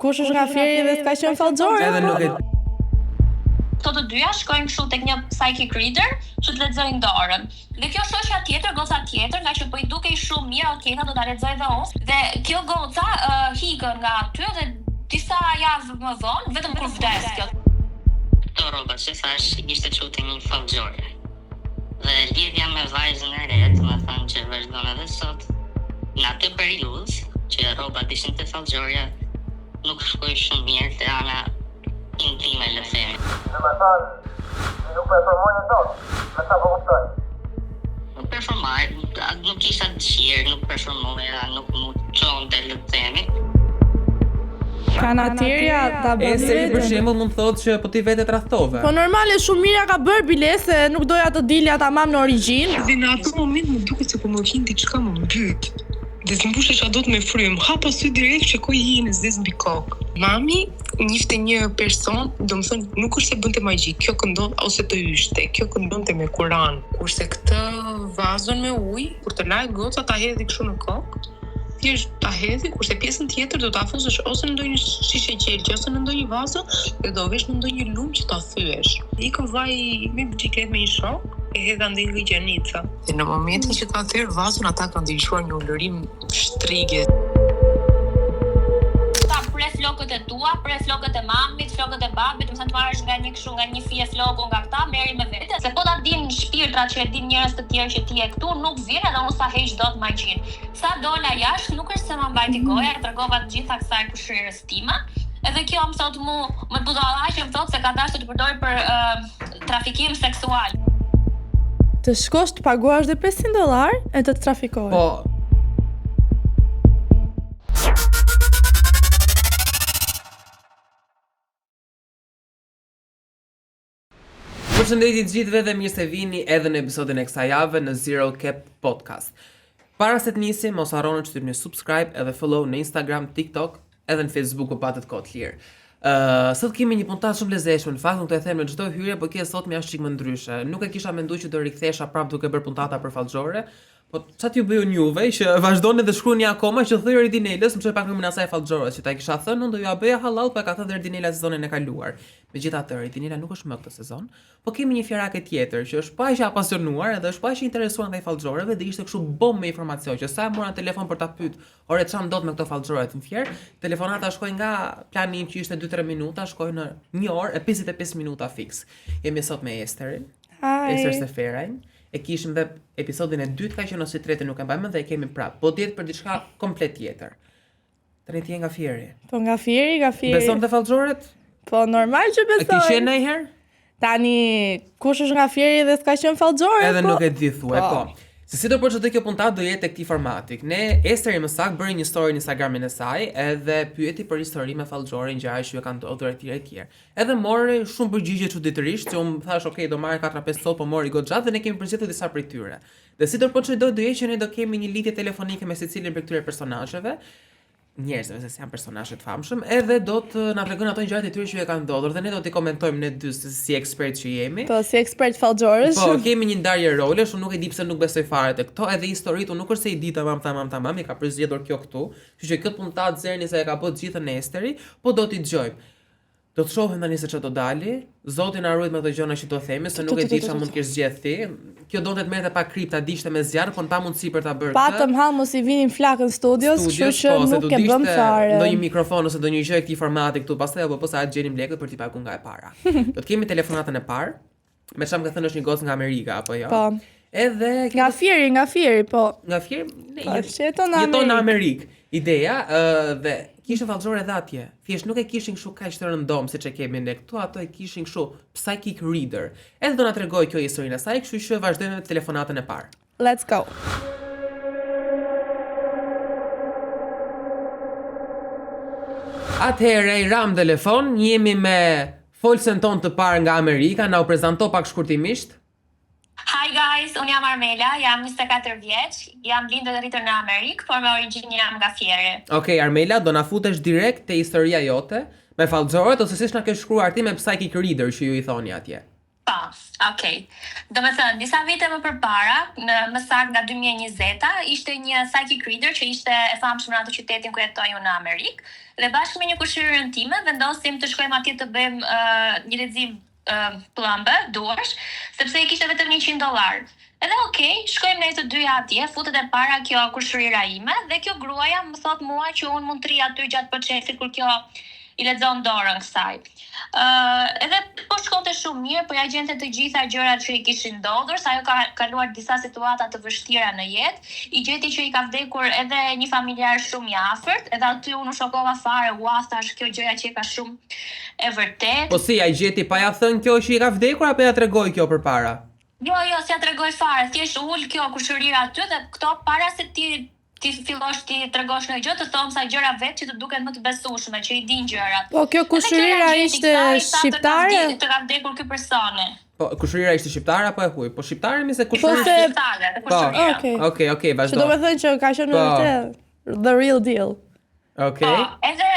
kush është nga Fieri dhe s'ka qenë fallxore. Edhe nuk e Këto të dyja shkojnë kështu tek një psychic reader që të lexojnë dorën. Dhe kjo shoqja tjetër, goca tjetër, nga që po i dukej shumë mirë, okay, do ta lexoj dhe unë. Dhe kjo goca hikën nga aty dhe disa javë më vonë, vetëm kur vdes kjo. Këto rroba që thash ishte kështu te një fallxore. Dhe lidhja me vajzën e re, më thanë që vazhdon edhe sot. Në atë periudhë që rrobat ishin te fallxorja, nuk shkoi shumë mirë te ana intime le themi. Dhe më thanë, nuk performojnë dot, me sa po kuptoj. Nuk performoj, nuk isha dëshirë, nuk performoja, nuk mu çonte le themi. Kanateria ta bën. Esteri për shembull mund thotë që po ti vetë tradhtove. Po normale shumë mirë ka bërë bilese, nuk doja të dilja tamam në origjinë. Dhe në atë moment më duket se po më vjen diçka më mbyt. Dhe të mbushesh ato me frym, hapa sy direkt që koji hinë zez mbi kokë. Mami njifte një person, do më thënë, nuk është se bënte magji, kjo këndon ose të yshte, kjo këndonte me Kur'an. Kurse këtë vazon me ujë, kur të laj goca ta hedhi kështu në kokë, thjesht ta hedhi, kurse pjesën tjetër do ta fusësh ose në ndonjë shishe qelqe ose në ndonjë vazë dhe do vesh në ndonjë lumë që ta thyesh. Ikën vaj me bicikletë me një shok, e hedha ndaj gjanica. Dhe në momentin që ta therr vazën, ata kanë dëgjuar një ulërim shtrige. Ta pre flokët e tua, pre flokët e mamit, flokët e babit, më thënë të marrësh nga një kështu, nga një fije floku nga këta, merri me vete. Se po ta din shpirtrat që e din njerëz të tjerë që ti je këtu, nuk vjen edhe unë sa heq dot magjin. Sa dola jashtë, nuk është se ma mbajti goja, e tregova të gjitha kësaj kushërës time. Edhe kjo më thot më budallaqe, më thot se ka dashur të përdori për trafikim seksual. Të shkosh të paguash dhe $500 e të trafikosh. Po. Përshëndetje të gjithëve dhe mirë se vini edhe në episodin e kësaj jave në Zero Cap Podcast. Para se të nisim, mos harroni të shtypni subscribe edhe follow në Instagram, TikTok, edhe në Facebook për patët kohë të lirë. Sot kemi një puntat shumë lezetshme, në fakt nuk të e them në çdo hyrje, por kjo sot më është çik më ndryshe. Nuk e kisha menduar që do rikthesha prapë duke bërë puntata për fallxore, po çfarë ju bëjun juve që vazhdoni dhe shkruani akoma që thoi Erdinelës, më çoj pak më asaj fallxore që ta kisha thënë, unë do ju bëja halal, po e ka thënë Erdinela sezonin e kaluar. Megjithatë, Erdinela nuk është më këtë sezon, po kemi një fjerake tjetër që është pa që apasionuar edhe është pa që interesuar ndaj fallxoreve dhe ishte kështu bombë me informacion që sa e mora në telefon për ta pyet, "Ore çam dot me këto fallxore të fjer?" Telefonata shkojnë nga plani im që ishte 2-3 minuta, shkojnë në 1 orë e 55 minuta fiks. Jemi sot me Esterin. Ester Seferajn. E kishim dhe episodin e dytë, ka qenë ose tretë nuk e mbaj mend dhe e kemi prapë. Po diet për diçka komplet tjetër. Tani ti je nga Fieri. Po nga Fieri. Beson te fallxoret? Po normal që besoj. E ke qenë ndonjëherë? Tani kush është nga Fieri dhe s'ka qenë fallxore? Edhe po? nuk e di thuaj, po. Se si do përçojë kjo puntat do jetë tek këtij formatik. Ne Esteri më saktë bëri një story në Instagramin e saj edhe pyeti për histori me fallxore, ngjarje që kanë ndodhur etj. Edhe mori shumë përgjigje çuditërisht, që unë thash, "Ok, do marr 4-5 sot, po mori goxhat dhe ne kemi përzgjedhur disa prej tyre." Dhe si do përçojë do jetë që ne do kemi një lidhje telefonike me secilin prej këtyre personazheve, njerëzve se janë personazhe të famshëm, edhe do të na tregojnë ato ngjarjet e tyre që e kanë ndodhur dhe ne do t'i komentojmë ne dy si ekspert që jemi. Po si ekspert fallxorësh. Po kemi një ndarje rolesh, unë nuk e di pse nuk besoj fare te këto, edhe historitë nuk është se i di tamam, i ka përzgjedhur kjo këtu, kështu që këtë puntat zerni se e ka bërë gjithën e Esteri, po do t'i dëgjojmë. Do të shohim tani se çfarë do dali. Zoti na ruaj me këto gjëra që do themi, se nuk e di çfarë mund të kesh zgjedh ti. Kjo donte të merrte pa kripta, dishte me zjarr, por pa mundësi për ta bërë këtë. Patëm hall mos i vinin flakën studios, kështu që nuk e bëm fare. Ndonjë mikrofon ose ndonjë gjë e këtij formati këtu, pastaj apo po sa gjenim lekët për t'i paguar nga e para. Do të kemi telefonatën e parë. Me çam ka thënë është një gocë nga Amerika apo jo? Po. Edhe nga Fieri, po. Nga Fieri, jeton në Amerikë. Ideja dhe kishin fallxore edhe atje. Thjesht nuk e kishin kështu kaq të rëndom siç e kemi ne këtu, ato e kishin kështu psychic reader. Edhe do na tregoj kjo historinë e saj, kështu që vazhdojmë me telefonatën e parë. Let's go. Atëherë i ram telefon, jemi me folsen ton të parë nga Amerika, na u prezanto pak shkurtimisht. Hi guys, unë jam Armela, jam 24 vjeç, jam lindur dhe rritur në Amerikë, por me origjinë jam nga Fieri. Okej, Armela, do na futesh direkt te historia jote me fallxorët ose siç na ke shkruar ti me psychic reader që ju i thoni atje. Po. Okej. Do me thënë, disa vite më përpara, më saktë nga 2020-a, ishte një psychic reader që ishte e famshme në atë qytetin ku jetoj unë në Amerikë, dhe bashkë me një kushërirën time vendosim të shkojmë atje të bëjmë një lexim plumbe, duash, sepse i kishte vetëm $100. Edhe shkojmë ne të dyja atje, futet e para kjo kushërira ime dhe kjo gruaja më thot mua që unë mund të rri aty gjatë procesit kur kjo i lexon dorën kësaj. Edhe po shkonte shumë mirë, po ja gjente të gjitha gjërat që i kishin ndodhur, sa ajo ka kaluar disa situata të vështira në jetë, i gjeti që i ka vdekur edhe një familjar shumë i afërt, edhe aty unë u shokova fare, thash kjo gjëja që ka shumë e vërtet. Po si, ja i gjeti pa ja thënë kjo që i ka vdekur apo ja tregoi kjo përpara? Jo, s'ja tregoj fare, thjesht ul kjo kushërira aty dhe këto para se ti fillosh ti tregosh në gjë të thonë sa gjëra vetë që të duken më të besueshme, që i din gjërat. Po kjo kushërira ishte shqiptare? Të ka vdekur ky personi. Po kushërira ishte shqiptare apo e huaj? Po shqiptare mi se Po kushërira. shqiptare, kushërira. Okej, vazhdo. Që do me thënë që ka qenë në vërtet the real deal. Po, edhe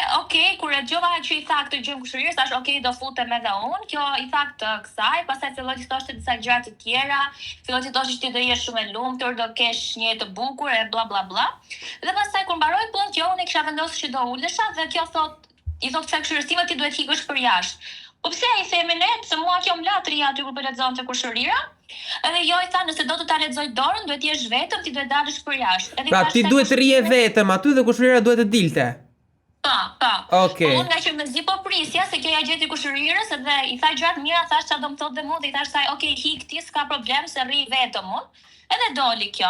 kur e dëgjova që i tha këtë gjë kushërirës, thash do futem edhe unë. Kjo i tha këtë kësaj, pastaj filloi të thoshte disa gjëra të tjera, filloi të thoshte që ti do jesh shumë e lumtur, do kesh një jetë të bukur e bla bla bla. Dhe pastaj kur mbaroi punën, unë kisha vendosur që do ulesha dhe kjo i thot kësaj kushërirës time ti duhet ikësh për jashtë. Po pse i themi ne, se mua kjo më la të rija aty kur po lexonte kushërira. Edhe jo i tha, nëse do të ta lexoj dorën, duhet jesh vetëm, ti duhet dalësh për jashtë. Pra ti duhet të rije vetëm aty dhe kushërira duhet të dilte. Po. Okej. Unë nga që mezi po prisja se kjo ja gjeti kushërirës edhe i tha gjërat mira, thash çfarë do më thotë dhe mua dhe i thash saj, hik ti, s'ka problem se rri vetëm unë. Edhe doli kjo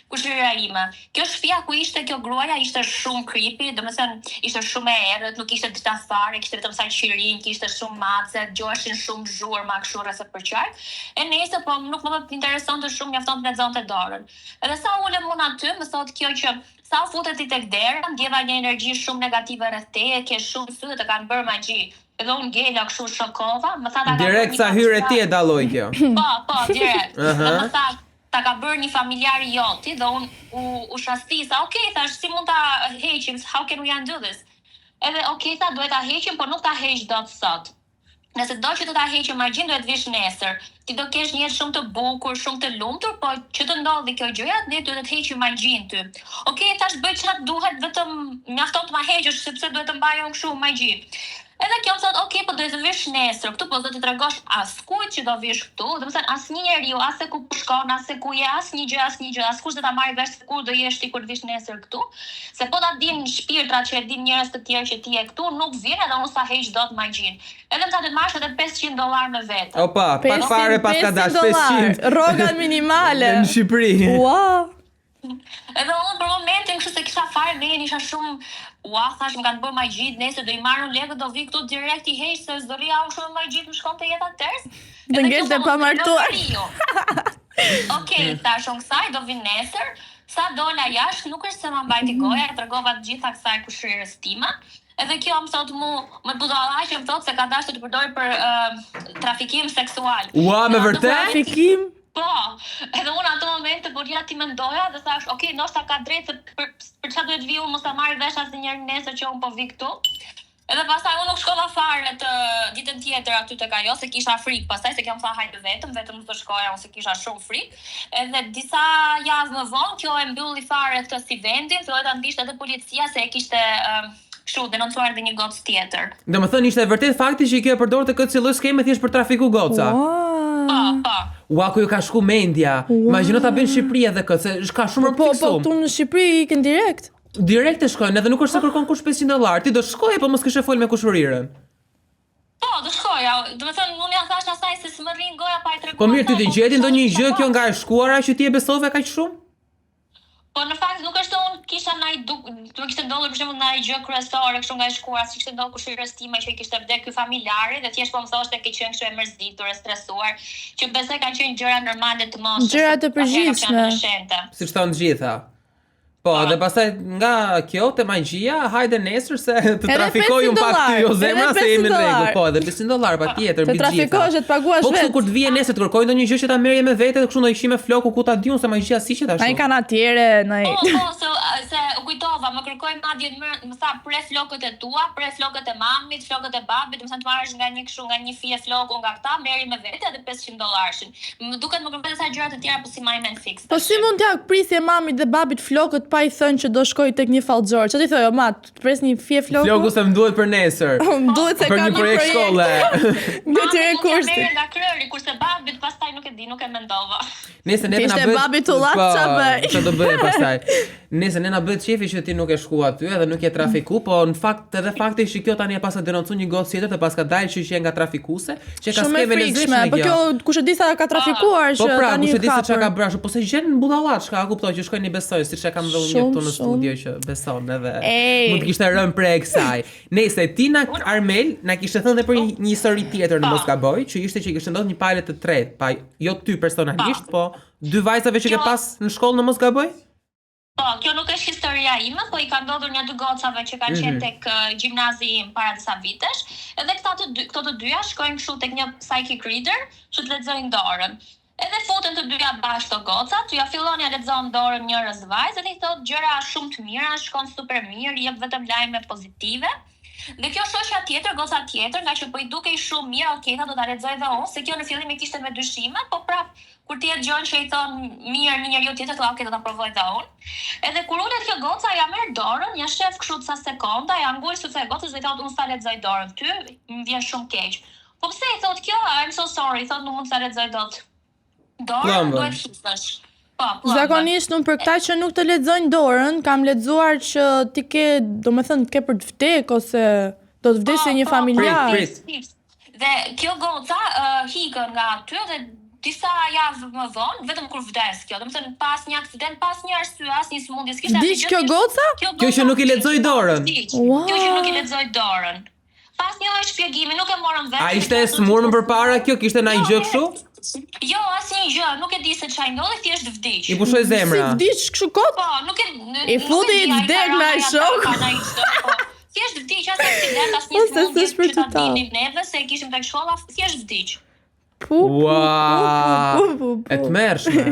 kushërira ime. Kjo shtëpia ku ishte kjo gruaja ishte shumë creepy, domethënë ishte shumë e errët, nuk ishte diçka fare, kishte vetëm sa qirin, kishte shumë mace, gjoheshin shumë zhurma kështu rreth për qark. E nëse po nuk më interesonte shumë, mjafton të lexonte dorën. Edhe sa ulem unë aty, më thotë kjo që sa u futet ti tek dera, ndjeva një energji shumë negative rreth teje, ke shumë sy të kanë bërë magji. Edhe unë ngela kështu shokova, më tha ta ka direkt sa hyre ti e dalloj kjo. Po, direkt. Dhe më tha ta ka bërë një familjar i joti dhe unë u shastisa, thash, si mund ta heqim, how can we undo this? Edhe tha, duhet ta heqim, por nuk ta heq dot sot. Nëse do që të ta heqim magjin, duhet vish nesër. Ti do kesh një jetë shumë të bukur, shumë të lumtur, po që të ndodhi kjo gjëja, ne duhet të heqim magjin ty. Thash, bëj çfarë duhet, vetëm mjafton të ma heqësh sepse duhet të mbaj unë kështu magji. Edhe kjo më thot, po duhet të vish nesër, këtu po do të tregosh askujt që do vish këtu, domethënë asnjë njeriu, as se ku shkon, as se ku je, asnjë gjë, askush do ta marrë vesh se ku do jesh ti kur vish nesër këtu, se po ta din shpirtrat që e din njerëz të tjerë që ti je këtu, nuk vjen edhe unë sa heq dot magjin. Edhe më thotë të marrësh edhe $500 me vete. Opa, pak fare pas ka dash $500. Rrogat minimale. Në Shqipëri. Ua. Edhe unë për momentin kështu se kisha fare vjen, isha shumë thash më kanë bërë magji, nesër do i marrën lekët, do vi këtu direkt i heq se s'do rria unë shumë magji të më shkonte jeta tërës. Do ngjelte pa martuar. Thash unë kësaj do vi nesër, sa dola jashtë nuk është se më mbajti goja, tregova të gjitha kësaj kushërirës time. Edhe kjo më thot më budallaqe më thot se ka dashur të përdori për trafikim seksual. Ua, me vërtet? Trafikim? Po, edhe unë ato momente por ja ti mendoja dhe thash, ndoshta ka drejtë për çfarë duhet vi unë mos ta marr vesh asnjëherë nesër që unë po vi këtu. Edhe pastaj unë nuk shkova fare të ditën tjetër aty tek ajo se kisha frikë, pastaj se kjo më tha hajde vetëm do shkoja unë se kisha shumë frikë. Edhe disa javë më vonë kjo e mbylli fare këtë si vendin, filloi ta ndishte edhe policia se e kishte kështu denoncuar dhe një gocë tjetër. Domethënë ishte vërtet fakti që kjo e përdorte këtë si lloj skeme thjesht për trafiku goca. Po. Ua, ku ju ka shku mendja. Imagjino ta bën Shqipëria dhe këtë, se ka shumë rëndësi. Po, tu në Shqipëri ikën direkt. Direkt të shkojnë, edhe nuk është se kërkon kush $500. Ti do shkoje, po mos kishe fol me kushërirën. Po, do shkoja. Domethënë unë ja thash asaj se s'më rrin goja pa i treguar. Po mirë, ti të gjeti ndonjë gjë kjo nga e shkuara që ti e besove kaq shumë? Po në fakt nuk është unë kisha do kishte ndodhur për shembull ndonjë gjë kryesore kështu nga e shkuara, si kishte ndodhur kushërirës time që i kishte vdekur ky familjari dhe thjesht po më thoshte ke qenë kështu e mërzitur, e stresuar, që besoj kanë qenë gjëra normale të moshës. Gjëra të përgjithshme. Siç thonë të gjitha. Po, dhe pastaj nga kjo te magjia, hajde nesër se të trafikoj un pak ty o zemra se jemi në rregull. Po, edhe $500 patjetër mbi gjitha. Të trafikosh të paguash vetë. Po kështu kur të vije nesër të kërkoj ndonjë gjë që ta merrje me vete dhe kështu ndonjë me floku ku ta diun se magjia si që tash. Ai kanë atëre, Po, se u kujtova mendova, më kërkoi madje më tha pres flokët e tua, pres flokët e mamit, flokët e babit, do të thënë të marrësh nga një kështu, nga një fije floku nga këta, merri me vete edhe $500. Më duket më kërkoi sa gjëra të tjera, po si marrin men fix. Po si mund t'ja prisje mamit dhe babit flokët pa i thënë që do shkoj tek një fallxor? Çfarë ti thoj, o ma, të pres një fije floku? Floku se më duhet për nesër. Më duhet se Për kam një projekt shkolle. Nga tyre kursi. Merri nga kreri, kurse babit pastaj nuk e di, nuk e mendova. Nëse ne na Ishte bëhet babi tullat, qa bëj? Çfarë do bëj pastaj? Nëse ne na bëhet shefi që ti nuk e shku aty edhe nuk je trafiku, po në fakt edhe fakti që kjo tani e pas ka denoncuar një gocë tjetër dhe pas ka dalë që je nga trafikuese, që ka Shumë e skeme frikshme, lezetshme po kjo kush e di sa ka trafikuar Po që pra, tani kush e di se çka ka hapur. bërë, po se gjen budallat, çka kuptoj që shkojnë i besojnë, siç e kam dhënë një këtu në studio që beson edhe Ej. mund të kishte rënë prej kësaj. Nëse Tina Armel na kishte thënë edhe për një histori tjetër në mos gaboj, që ishte që kishte ndodhur një palë të tretë, pa jo ty personalisht, po dy vajzave që ke pas në shkollë në mos gaboj? Po, kjo nuk është historia ime, po i ka ndodhur një dy gocave që kanë qenë tek gjimnazi para disa vitesh, edhe këto të dyja shkojnë kështu tek një psychic reader që të lexojnë dorën. Edhe futen të dyja bashkë të gocat, ja fillon ja lexon dorën njërës vajzë dhe i thot gjëra shumë të mira, shkon super mirë, jep vetëm lajme pozitive. Dhe kjo shoqja tjetër, goca tjetër, nga që po i dukej shumë mirë, okay, do ta lexoj edhe unë, se kjo në fillim e kishte me dyshime, po prap kur ti e dëgjon që i thon mirë një njeriu tjetër, thua, okay, do ta provoj edhe unë. Edhe kur ulet kjo goca, ja merr dorën, ja shef kështu ca sekonda, ja ngul sytë e gocës dhe i thot unë sa lexoj dorën ty, më vjen shumë keq. Po pse i thot kjo? I'm so sorry, thot nuk mund sa lexoj dot. Dorën duhet hisesh. Po, Zakonisht unë për këta që nuk të lexojnë dorën, kam lexuar që ti ke, domethënë ke për të vdek ose do të vdesë një familjar. Prit. Dhe kjo goca hikën nga aty dhe disa javë më vonë, vetëm kur vdes kjo, domethënë pas një aksident, pas një arsye, asnjë smundje, s'kishte Vdiq kjo goca? Kjo që nuk i lexoi dorën. Wow. Kjo që nuk i lexoi dorën. Pas një lloj shpjegimi, nuk e morën vetë. A ishte e smurë më përpara kjo, kishte ndonjë gjë kështu? Jo, asnjë gjë, nuk e di se çfarë ndodhi, thjesht vdiq. I pushoi Si zemra. vdiq kështu kot? Po, nuk e I futi i vdek me ai shok. Thjesht vdiq, as aksident, as një Ose smundje s'është për që ta të dinim neve se e kishim tek shkolla, thjesht vdiq. Ua, e të mërshme.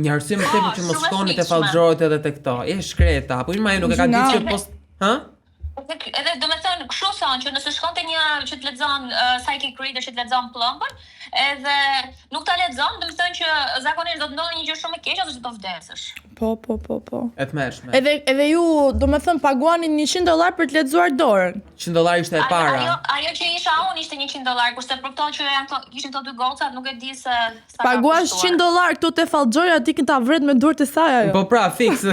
Një arsye më tepër që mos shumë e shkoni te frikshme. fallxorët edhe te këto. E shkreta, po ima ju nuk e ka ditë që post, ha? Edhe do me thënë, kështu thonë që nëse shkonte një që të lexon psychic reader që të lexon plombën, edhe nuk ta lexon, do me thënë që zakonisht do të ndodhë një gjë shumë e keqe ose që do vdesësh. Po. E të mërshme. Edhe ju, domethënë paguanin $100 për të lexuar dorën. $100 ishte e para. Ajo që isha unë ishte $100, kurse për këto që kishin këto dy gocat, nuk e di se sa Paguash $100 këtu te fallxorja ti ta vret me dorë të saj ajo. Po pra, fix.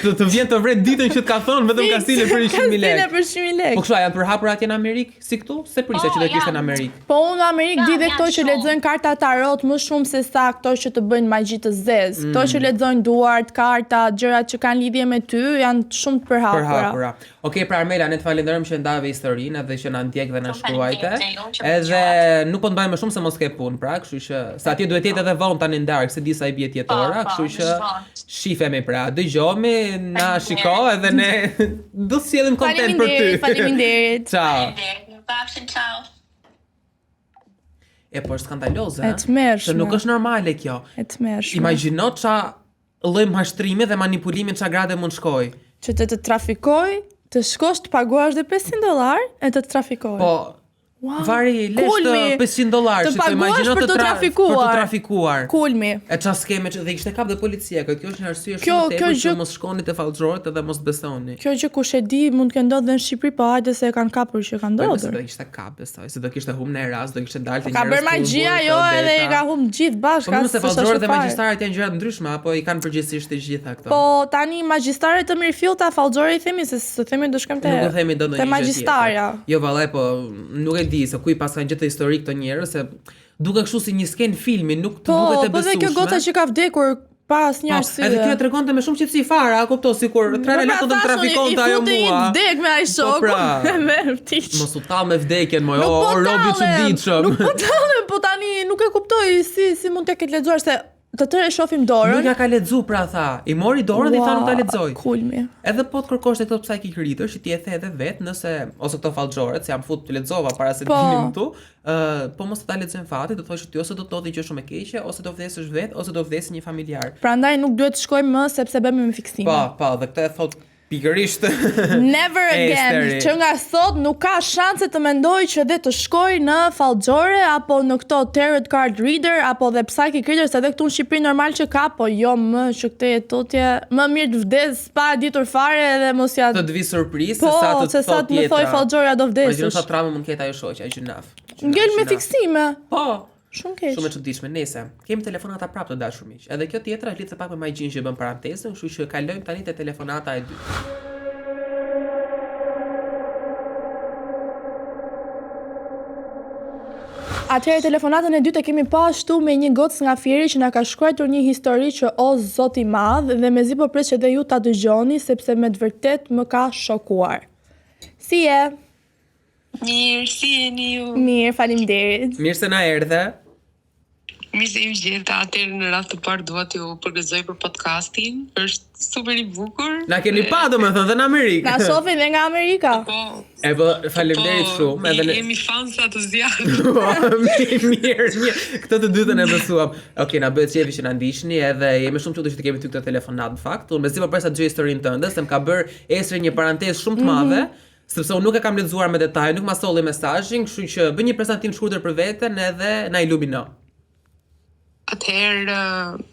Do të vjen të vret ditën që të ka thonë vetëm ka sile për 100.000 lekë. Për 100.000 lekë. Po kështu janë përhapur atje në Amerikë si këtu? Se prisja që do kishte në Amerikë. Po unë në Amerikë di dhe Janë këto që shumë. lexojnë karta tarot më shumë se sa këto që të bëjnë magji të zezë. Këto që lexojnë duart, karta, gjërat që kanë lidhje me ty janë shumë të përhapura. Përhapura. Okej, pra Armela, ne të falenderojmë që ndave historinë edhe që na ndjek dhe na Shumë shkruajte. faleminderit, që më Edhe nuk po të mbajmë më shumë se mos ke punë, pra, kështu që sa atje duhet jetë edhe vonë tani ndarkë, se di sa i bie tjetora, Po, kështu që vonë. shifemi pra, dëgjohemi, na shiko edhe ne do të sjellim kontent për ty. Faleminderit. Ciao. Bafshin, ciao. E po është skandaloze, E tmerrshme. Se nuk është normale kjo. E tmerrshme. Imagjino ça lloj mashtrimi dhe manipulimi ça grade mund shkoj. Që të trafikoj, të shkosh të paguash dhe $500 e të trafikoj. Po, Wow. vari lesh Kulmi. të $500 Të që të paguash imagjino për të trafikuar. Për të trafikuar. Kulmi. E qa skeme që dhe kishte kap dhe policia, kjo është një arsye Kjo shumë tepër që gjë- mos shkoni te fallxorët edhe mos besoni. Kjo që kush e di mund të ndodhë dhe në Shqipëri, po hajde se e kanë kapur që kanë Po se ndodhur. do kishte kap besoj, se do kishte humb në rast, do kishte dalë te Ka bërë magjia jo edhe i ka humbë gjithë bashkë. Po nëse s'është fallxorët dhe fare. magjistarët janë gjëra të ndryshme apo i kanë përgjithsisht të gjitha këto. Po tani magjistarët të mirëfillta fallxorë i themi se së themi do shkojmë te Nuk e themi do ndonjë te gjë magjistarja. tjetër. Jo vallai, po nuk e di se ku i pas kanë gjetë historik këto njerëz se duke kështu si një sken filmi, nuk të Po, duket e po dhe besueshme. kjo goca që ka vdekur pas një arsye. Edhe kjo e tregonte me shumë qetësi fare, a kupto sikur tre lekë do të trafikonte ajo mua. I futi i vdek me ai shok. pra. Me vërtet. Mos u tall me vdekjen, mo, Nuk o po robi i tallem, çuditshëm. Nuk po tallem, po tani nuk e kuptoj si mund të ketë lexuar se të tërë e shohim dorën. Nuk ja ka lexu pra tha. I mori dorën dhe i tha nuk ta lexoj. Kulmi. Edhe po të kërkosh te këto psychic reader që ti e the edhe vet nëse ose këto fallxorët, se jam fut të lexova para se të Po. vinim këtu, po mos ta lexojmë fati, do të thosh që ti ose do të ndodhi gjë shumë e keqe, ose do vdesësh vet, ose do vdesë një familjar. Prandaj nuk duhet të shkojmë më sepse bëhemi me fiksime. Po, dhe këtë e thot Pikërisht. Never again. Që nga sot nuk ka shanse të mendoj që dhe të shkoj në fallxore apo në këto tarot card reader apo dhe psychic reader, se edhe këtu në Shqipëri normal që ka, po jo më që këtë jetotje, më mirë të vdes pa ditur fare edhe mos ja Të vi surprizë po, se sa të më thoj fallxore do vdesësh. Imagjino sa trauma mund ketë ajo shoqja, gjynaf. Ngel me fiksime. Po. Shumë keq. Shumë e çuditshme. Nese, kemi telefonata prapë të dashur miq. Edhe kjo tjetra lidhet pak me magjin që bën parantezën, kështu që kalojmë tani te telefonata e dytë. Atëherë telefonatën e dytë e kemi pa ashtu me një gocë nga Fieri që na ka shkruar një histori që o Zot i madh dhe mezi po pres që dhe ju ta dëgjoni sepse me të vërtet më ka shokuar. Si je? Mirë, si jeni ju? Mirë, faleminderit. Mirë se na erdhe. Mirë se ju gjeta, atëherë në rast të parë dua t'ju përgëzoj për podcastin. Është super i bukur. Na keni pa domethënë dhe në Amerikë. Na shohin dhe nga Amerika. Po. E po, faleminderit shumë. Edhe Jemi fansa të zjarrit. Mirë. Këtë të dytën e besuam. Okej, na bëhet qefi që na ndiqni edhe jemi shumë të që të kemi ty këtë telefonat në fakt. Unë mezi po presa të gjej historinë tënde, se më ka bërë Esri një parantezë shumë të madhe. Sepse unë nuk e kam lexuar me detaj, nuk ma solli mesazhin, kështu që bëj një prezantim të shkurtër për veten edhe na ilumino. Atëherë,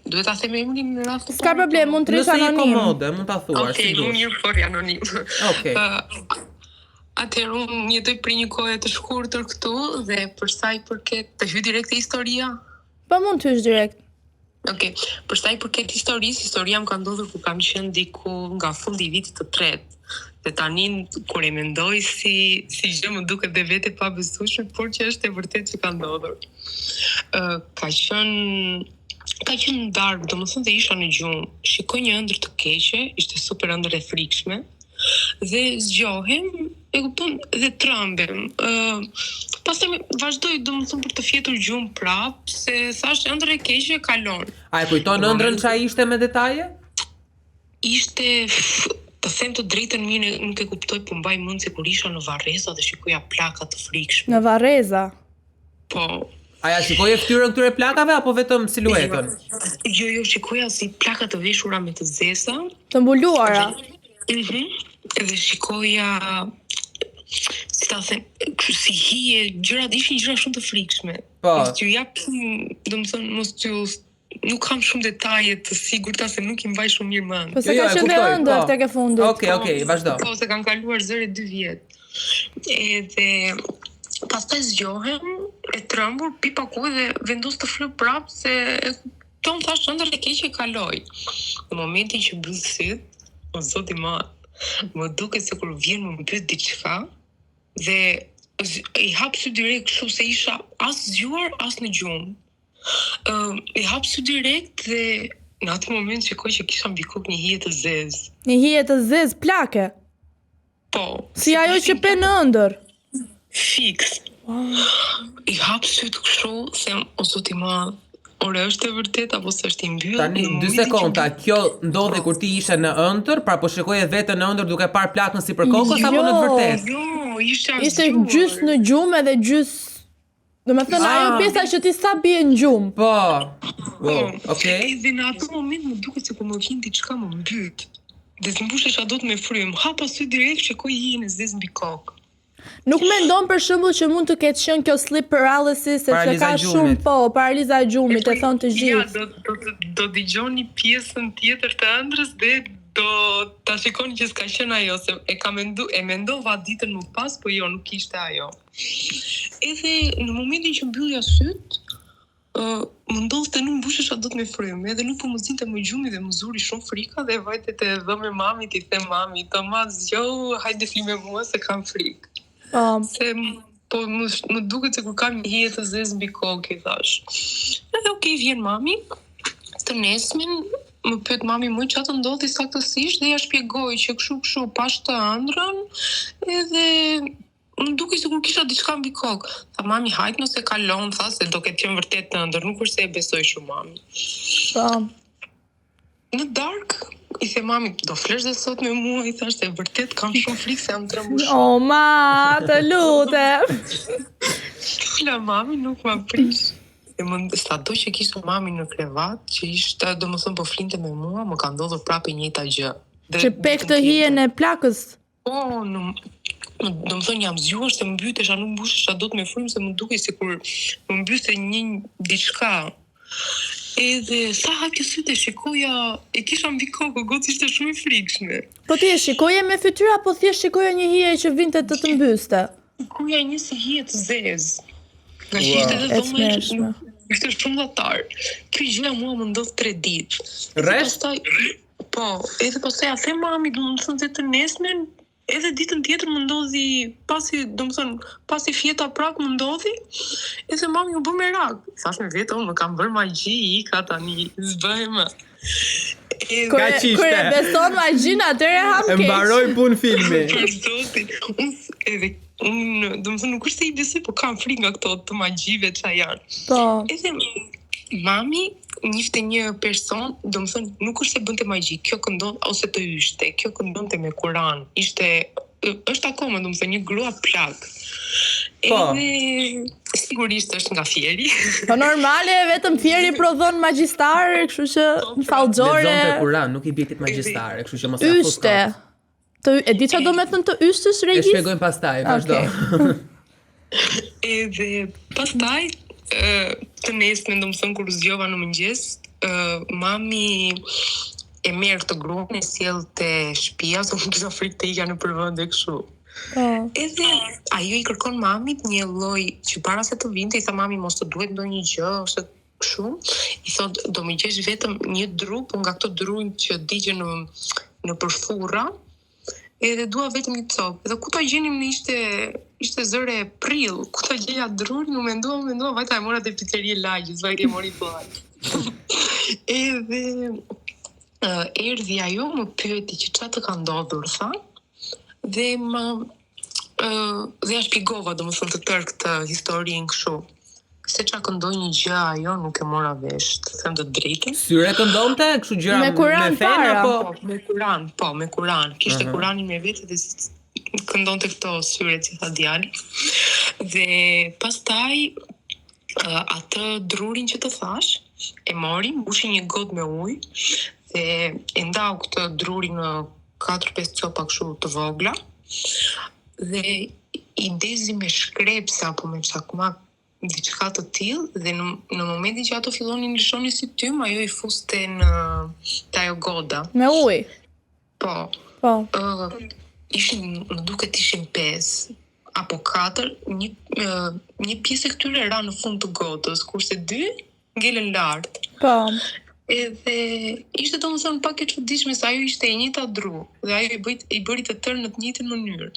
duhet ta them emrin në rast të parë. S'ka problem, mund të rish Nëse je anonim. komode, mund ta thuash. Okej, si dush. mirë por anonim. Okej. Atëherë unë jetoj për një kohë të shkurtër këtu dhe për sa i përket të hyj direkt te historia. Po mund të hysh direkt. Okej, për sa i përket historia më ka ndodhur kur kam qenë diku nga fundi i vitit të tretë. Dhe tani kur e mendoj si gjë më duket dhe vete pa besueshme, por që është e vërtetë që ka ndodhur. Ka qenë darkë, domethënë dhe isha në gjumë. Shikoj një ëndër të keqe, ishte super ëndër e frikshme. Dhe zgjohem, e kupton, dhe trembem. Pastaj vazhdoj domethënë për të fjetur gjumë prap, se thash ëndër e keqe kalon. A e kujton ëndrrën ç'a ishte me detaje? Ishte të them të drejtën mirë nuk e kuptoj, po mbaj mend se kur isha në Varreza dhe shikoja plaka të frikshme. Në Varreza. Po. Aja shikoje fytyrën këtyre plakave apo vetëm siluetën? Jo, shikoja si plaka të veshura me të zeza. Të mbuluara. Edhe shikoja si ta them, si hije, ishin gjëra shumë të frikshme. Po. Mos t'ju jap, domethënë nuk kam shumë detaje të sigurta se nuk i mbaj shumë mirë mend. Po se ka qenë dhe ëndër tek e fundit. Okej, vazhdo. Po, se kanë kaluar zëri 2 vjet. Edhe pastaj zgjohem, e trembur, pipa ku dhe vendos të flu prap se Tom thash ëndër e keqe kaloi. Në momentin që mbyll syt, o Zoti i madh, më duket se kur vjen më pyet diçka dhe i hap sy direkt kështu se isha as zgjuar as në gjumë. I hap sy direkt dhe në atë moment shikoj që kisha mbi kokë një hije të zezë. Një hije të zezë plake. Po. Si ajo që pe në ëndër. Fiks. I hap syt kështu se o Zoti i madh, ore është e vërtet apo s'është i mbyllur? Tani 2 sekonda, kjo ndodhi kur ti ishe në ëndër, pra po shikoje veten në ëndër duke parë plakën sipër kokës apo në të vërtetë? Jo, ishte gjys në gjumë edhe gjys. Domethënë ajo pjesa që ti sa bie në gjumë. Po. Wow, okay. Edhe në atë moment më duket se kur më vjen diçka më mbyt. Dhe s'mbushesh dot me frym, hapa sy direkt shikoj hijen e zezë mbi kokë. Nuk mendon për shembull që mund të ketë qenë kjo sleep paralysis sepse ka shumë paraliza e gjumit, e thon të gjithë. Ja, do dëgjoni pjesën tjetër të ëndrës dhe do ta shikoni që s'ka qenë ajo, se e mendova ditën më pas, po jo, nuk ishte ajo. Edhe në momentin që mbyllja syt, më ndodhte të nuk mbushesha dot me frymë, edhe nuk po më zinte më gjumi dhe më zuri shumë frika dhe vajtet e dhë me mamit, i them mami, Tomas, jo, hajde fli me mua se kam frikë. Se po më duket se kur kam një hije të zezë mbi kokë, i thash. Edhe okej, vjen mami, të nesmin, më pyet mami më çfarë ndodhi saktësisht dhe ja shpjegoj që kështu pash të ëndrrën, edhe më dukej sikur kisha diçka mbi kokë. Tha mami, hajt nëse kalon, tha se do ketë qenë vërtet të ëndër, nuk është se e besoj shumë mami. Po. Në dark, i the mami, do flesh dhe sot me mua, i thash se vërtet kam shumë frikë se jam trembur shumë. O ma, të lutem. Fla mami, nuk ma prish. E sa do që kishte mami në krevat, që ishte, domethënë po flinte me mua, më ka ndodhur prapë e njëjta gjë. Që pek të hijen e plakës. Po, do më thënë jam zgjuar se më mbytesha, nuk mbushesha dot me frymë se më dukej sikur më mbyste një diçka. Edhe sa hapja sytë e shikoja, e kisha mbi kokë, gotë ishte shumë i frikshme. Po ti e shikoje me fytyrë apo thjesht shikoje një hije që vinte të mbyste? Shikoja një si hije të zezë. Nga që ishte edhe dhoma, ishte shumë datar. Kjo gjëja mua më ndodh 3 ditë. Rresht? Po, edhe pastaj a them mami, do të thonë të nesmen, edhe ditën tjetër më ndodhi, pasi fjeta prak më ndodhi, edhe mami u bë merak. Thash me vetë, më kam bërë magji, ika tani, s'bëhem më. Kur e beson magjin, atëre ham keq. Mbaroj punë filmi. Për zotin, unë, do më thënë, nuk është se i besoj, po kam frikë nga këto të magjive që janë. Po. Edhe mami njifte një person, do më thënë, nuk është se bënte magji, kjo këndon, ose të yshte, kjo këndonte me Kur'an, është akoma, do më thënë, një grua plak. Edhe sigurisht është nga Fieri. Po normale, vetëm Fieri prodhon magjistar, kështu që fallxore. Lexonte Kur'an, nuk i bjetit magjistare, kështu që mos ja fut. Yshte. E di çfarë do të thënë të yshtës E regjis? shpjegojmë pastaj, vazhdo. Edhe pastaj të nesmen, do më thënë, kur zgjova në mëngjes, mami e merr të gruan e sjell te shtëpia, se më kisha frikë të ika në përvend e kështu. Edhe ajo i kërkon mamit një lloj që para se të vinte, i tha mami mos të duhet ndonjë gjë ose kështu. I thot do më gjesh vetëm një dru, po nga këto drunj që digjen në përfurra. Edhe dua vetëm një copë. Edhe ku ta gjenim ne ishte zëre prill. Ku ta gjeja drun, u mendova, vajta e mora te pizzeria Lagjës, vajta e mori plak. Edhe erdhi ajo, më pyeti që çfarë të ka ndodhur, tha. Dhe ja shpjegova, domethënë të tërë këtë historinë kështu. Se çka këndoi një gjë ajo nuk e mora vesh, të them të drejtën. Syre këndonte, kështu gjëra me Kur'an fen apo me Kur'an. Kishte Kur'anin me vete dhe këndonte këto syre që tha djali. Dhe pastaj atë drurin që të thash, e mori, mbushi një gotë me ujë dhe e ndau këtë drurin në 4-5 copa kështu të vogla. Dhe i ndezi me shkrepse apo me çakmak diçka të tillë dhe në momentin që ato fillonin lëshonin si tym, ajo i fuste në ajo goda. Me ujë. Po. Ishin, më duket ishin 5 apo 4, një pjesë e këtyre ra në fund të godës, kurse 2 ngelen lart. Po. Edhe ishte domethënë pak e çuditshme se ajo ishte e njëjta dru dhe ajo i bëri të tërë në të njëjtën mënyrë.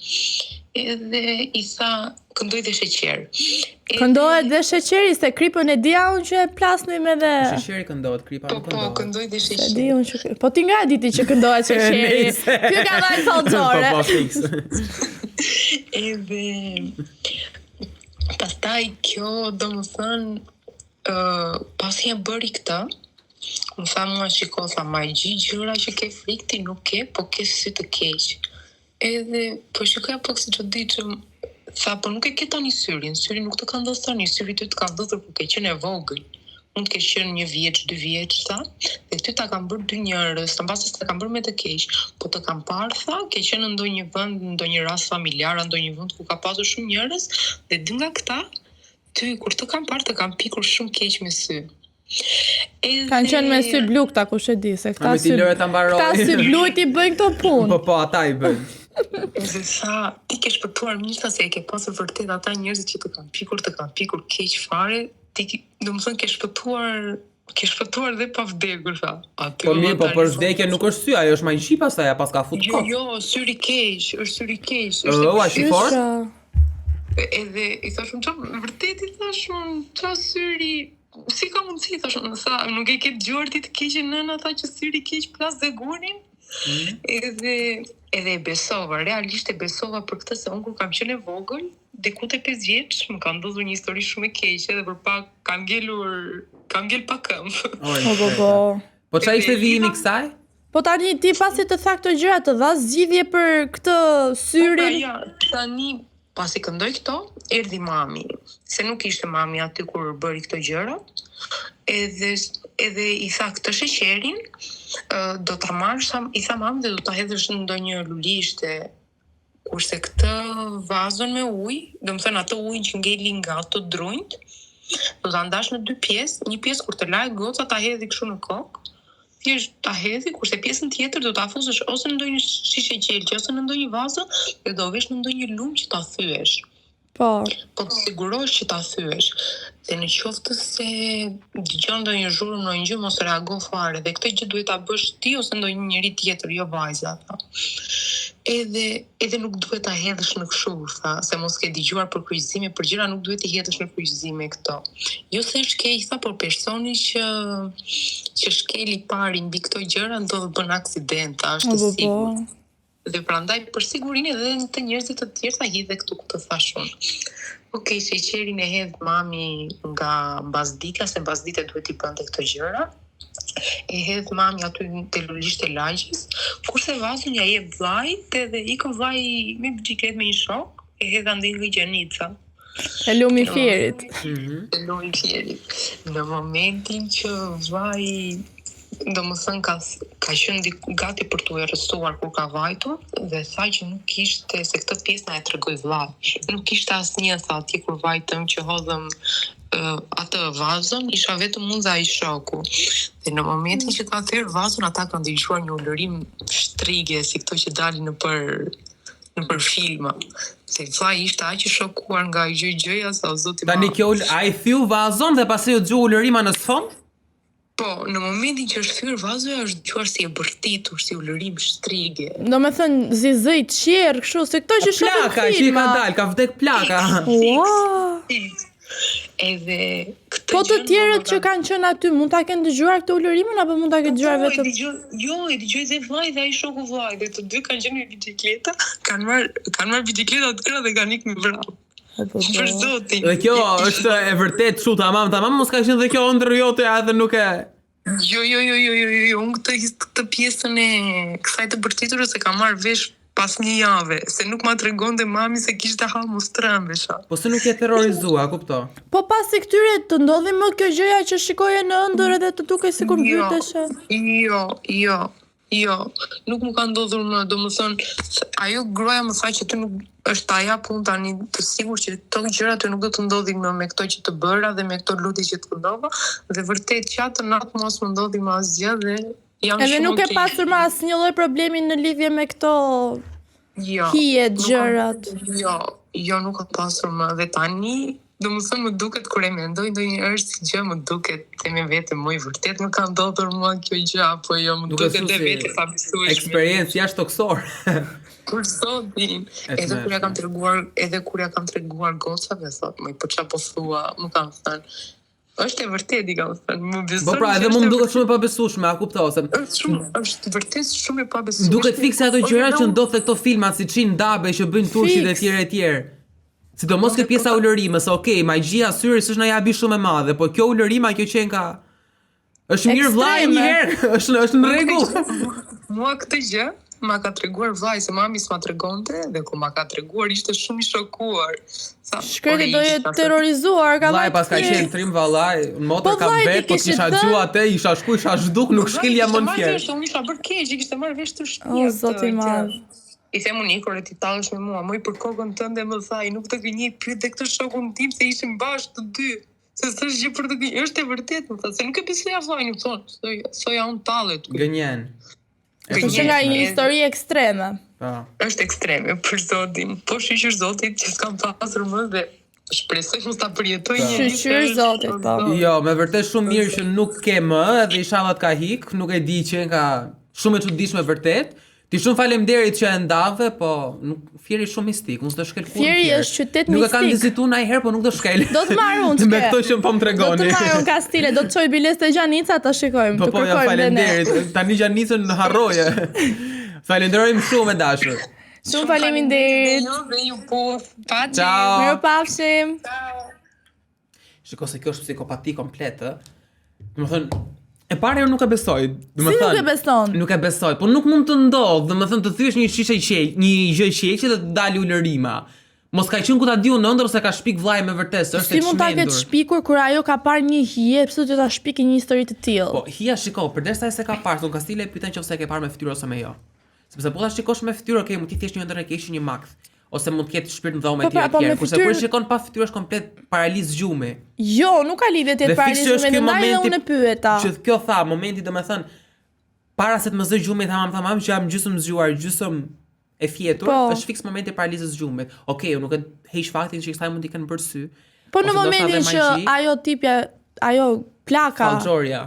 Edhe i tha këndoj dhe sheqer. Këndohet dhe sheqeri, se kripën e dia unë që e plasnim edhe. Sheqeri këndohet, kripa nuk këndohet. Po, këndoj dhe sheqer. E di unë që po ti nga e diti që këndohet sheqeri. Ky ka dhënë fallxore. Po, fiks. Edhe pastaj kjo domethënë pasi e bëri këtë, më tha mua shiko, tha magji gjëra që ke frikë ti nuk ke, po ke sy të keq. Edhe po shikoja pak si çuditshëm, tha po nuk e ke tani syrin nuk të ka ndodhur tani, syri ty të ka ndodhur kur ke qenë e vogël. Mund të kesh qenë 1 vjeç, 2 vjeç, tha, dhe ty ta kanë bërë 2 njerëz, mbas ta kanë bërë me të keq, po të kanë parë, tha, ke qenë në ndonjë vend, në ndonjë rast familjar, në ndonjë vend ku ka pasur shumë njerëz, dhe dy nga këta, ty kur të kanë parë, të kanë pikur shumë keq me sy. Kanë qenë me sy blu këta, kush e di, se këta sy blu i bëjnë këto punë. Po, ata i bëjnë. Dhe tha, ti ke shpëtuar mirë, se e ke pasur vërtet ata njerëzit që të kanë pikur keq fare, ti domethënë ke shpëtuar dhe pa vdekur, tha. Po mirë, po për vdekje nuk është sy, ajo është magji pastaj, pas ka fut kokë. Jo, syri keq, është syri keq. A shi fort? Edhe i thashun vërtet i thashun, qa syri, si ka mundësi, thashun, tha, nuk e ke dëgjuar ti të keqe nëna, tha që syri keq plas dhe gurin. Edhe e besova, realisht e besova për këtë se unë kur kam qenë e vogël, diku te 5 vjeç, më ka ndodhur një histori shumë e keqe dhe për pak kam ngel pa këmbë. Po çfarë ishte vijimi kësaj? Po tani ti pasi të tha këto gjëra të dha zgjidhje për këtë syrin. Ja, tani pasi këndoj këto, erdhi mami, se nuk ishte mami aty kur bëri këto gjëra, edhe i tha këtë sheqerin, do ta marrësh, i tha mamës dhe do ta hedhësh në ndonjë lulishte. Kurse këtë vazon me ujë, domethënë atë ujë që ngeli nga ato drunjt, do ta ndash në 2 pjesë, një pjesë kur të lajë goca ta hedhi kështu në kokë, thjesht ta hedhi, kurse pjesën tjetër do ta fusësh ose në ndonjë shishe qelçi ose në ndonjë vazë dhe do vesh në ndonjë lumë që ta thyesh. Po të sigurohesh që ta thyesh. Dhe në qoftë se dëgjon ndonjë zhurmë në një gjë, mos reago fare. Dhe këtë gjë duhet ta bësh ti ose ndonjë njeri tjetër, jo vajza. Edhe nuk duhet ta hedhësh në kështu, tha, se mos ke dëgjuar për kryqëzime, për gjëra nuk duhet i hedhësh në kryqëzime këto. Jo se është keq, tha, por personi që shkeli pari mbi këto gjëra ndodh bën aksidenta, është të sigurt. Dhe prandaj për sigurinë edhe të njerëzit të tjerë ta hidhe këtu ku të thash unë. Okej, sheqerin e hedh mami nga mbasdita, se mbasdita duhet i bënte këto gjëra. E hedh mami aty te lulisht e lagjës, kurse vazën ja jep vllajt edhe ikën vllai me bicikletë me një shok, e hedh andej në Gjenica. E lumi fjerit. E lumi fjerit. Në momentin që vllai domethënë ka qenë gati për t'u arrestuar kur ka vajtur dhe tha që nuk kishte, se këtë pjesë na e tregoi vllai. Nuk kishte asnjë, tha, atje kur vajtëm që hodhëm atë vazën, isha vetëm unë dhe ai shoku. Dhe në momentin që ka thyer vazën, ata kanë dëgjuar një ulërim shtrige si këto që dalin në për filma. Se vllai ishte aq i shokuar nga gjëja sa zoti. Tani kjo ai thiu vazon dhe pastaj u dëgjoi ulërima në sfond? Po, në momentin që është thyer vazoja është dëgjuar si e bërtitur, si ulërim shtrige. Domethënë zizëj qerr kështu, se këto që shohin plaka që i ka dalë, ka vdek plaka. Wow. Edhe këtë po të tjerët që kanë qenë aty mund ta kenë dëgjuar këtë ulërimin apo mund ta kenë dëgjuar vetëm? E dëgjoi dhe vllai dhe ai shoku vllai, dhe të dy kanë qenë në bicikleta, kanë marrë bicikleta të tëra dhe kanë ikë në vrap. Për zotin. Dhe kjo është e vërtet kështu tamam, mos ka qenë dhe kjo ëndër jote edhe nuk e. Jo, unë këtë pjesën e kësaj të bërtiturës e kam marrë vesh pas një jave, se nuk ma tregonte mami se kishte hallë strëmbesha. Po se nuk e terrorizua, kupto. Po pasi këtyre të ndodhi më kjo gjëja që shikoje në ëndër edhe të dukej sikur mbyteshe. Jo, nuk më ka ndodhur më, domethënë, ajo gruaja më tha që ty nuk është aja punë tani të sigurt që këto gjëra të nuk do të ndodhin më me këto që të bëra dhe me këto lutje që të ndodha, dhe vërtet që atë natë mos më ndodhi më asgjë dhe jam shumë. Edhe nuk e pasur më asnjë lloj problemi në lidhje me këto hije gjërat. Jo, nuk ka pasur më dhe tani domethënë më duket kur e mendoj ndonjëherë si gjë më duket te me vete më i vërtet më ka ndodhur mua kjo gjë apo jo më duket edhe vetë sa besueshme. Eksperiencë jashtëtoksor. Kur sotin, edhe kur ja kam treguar gocave thotë, më po çfarë po thua, më kanë thënë. Është e vërtetë, i kam thënë, më beson. Po pra, edhe më duket shumë e pabesueshme, a kuptose. Është vërtet shumë e pabesueshme. Duket fikse ato gjëra që ndodh te këto filma si Çin Dabe që bëjnë turshit e tjerë. Sidomos kjo pjesa ulërimës, okay, magjia syris është na jabi shumë e madhe, po kjo ulërima kjo që ka është mirë vllai një herë, është në rregull. Mua këtë gjë ma ka treguar vllai, se mami s'ma tregonte dhe kur ma ka treguar ishte shumë i shokuar. Shkreti do jetë terrorizuar, ka vllai pas ka qenë trim vallai, në motor ka vet, po kisha dëgju atë, isha shku, isha zhduk, nuk shkilja më në fjerë. Unë isha bërë keq, kishte marrë vesh të shtëpia. O zoti i madh. I them unë kur ti tallesh me mua, më për kokën tënde më thaj, nuk të gënjej pyet këtë shokun tim se ishim bashkë të dy. Se s'është gjë për të gënjur, është e vërtetë, më tha, se nuk e besoja vllajin, u thon, soja unë tallet. Gënjen. Është nga një histori ekstreme. Po. Është ekstreme për zotin. Po shqyr zotit që s'kam pasur më dhe shpresoj mos ta përjetoj një herë. Shqyr zotit, po. Jo, me vërtet shumë mirë që nuk ke më dhe inshallah ka hik, nuk e di që nga shumë e çuditshme vërtet. Ti shumë faleminderit që e ndave, po Fieri shumë mistik, mos do shkel kurrë. Fieri është qytet mistik. Nuk e kam vizituar ndonjëherë, po nuk do shkel. Do të marr unë. Me këto që po më tregoni. Do të marr unë Kastile, do të çoj biles te Gjanica ta shikojmë, të kërkojmë. Po, faleminderit. Tani Gjanicën harroje. Falenderojmë shumë e dashur. Shumë faleminderit. Dhe ju po. Ciao. Mirupafshim. Shikoj se kjo është psikopati komplete. Domethënë e para unë nuk e besoj. Domethënë nuk e beson. Nuk e besoj, po nuk mund të ndodh, domethënë të thyesh një shishe një gjë qeqe dhe të dalë ulërima. Mos ka qenë ku ta diu në ëndër ose ka shpik vllai me vërtet, është Si mund ta ketë shpikur kur ajo ka parë një hije, pse do ta shpikë një histori të tillë? Po, hija shiko, përderisa ai se ka parë, thon Kastile e pyetën nëse e ke parë me fytyrë ose me jo. Sepse po ta shikosh me fytyrë, okay, mund ti thjesht një ëndër e ke një makth. Ose mund të ketë shpirt në dhomë etj etj. Kurse kur shikon pa fytyrë është komplet paralizë zgjumi. Jo, nuk ka lidhje te paralizë zgjumi, ndaj unë e pyeta. Që kjo tha, momenti domethën para se të më zë gjumi, thamam që jam gjysmë zgjuar, gjysmë e fjetur, është fiks momenti i paralizës gjumit. Okej, unë nuk e heq faktin që kësaj mund t'i kanë bërë sy. Po në momentin që ajo tipja, ajo plaka Fallxhorja.